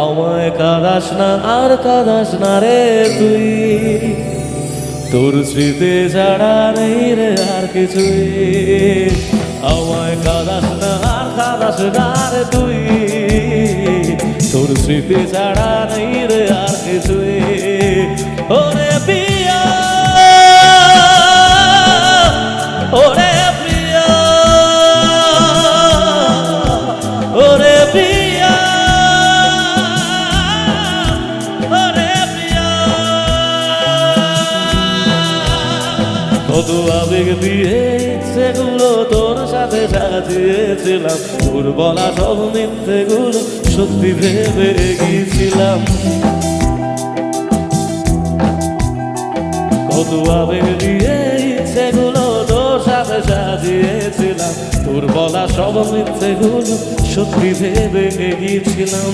আমায় কাঁদাস না আর কাঁদাস না রে তুই, তোর স্মৃতি ছাড়া নেই রে আর কিছুই। আমায় কাঁদাস না আর কাঁদাস না রে তুই, তোর স্মৃতি ছাড়া নেই রে আর কিছুই। ওরে প্রিয়া, ওরে প্রিয়া, ওরে প্রিয়া, ওরে প্রিয়া। কত আবেগ দিয়ে সেগুলো তোর সাথে সাজিয়েছিলাম, তোর বলা সব মিথ্যেগুলো সত্যি ভেবে গিয়েছিলাম। কত আবেগ দিয়ে সেগুলো তোর সাথে সাজিয়েছিলাম, তোর বলা সব মিথ্যেগুলো সত্যি ভেবে গিয়েছিলাম।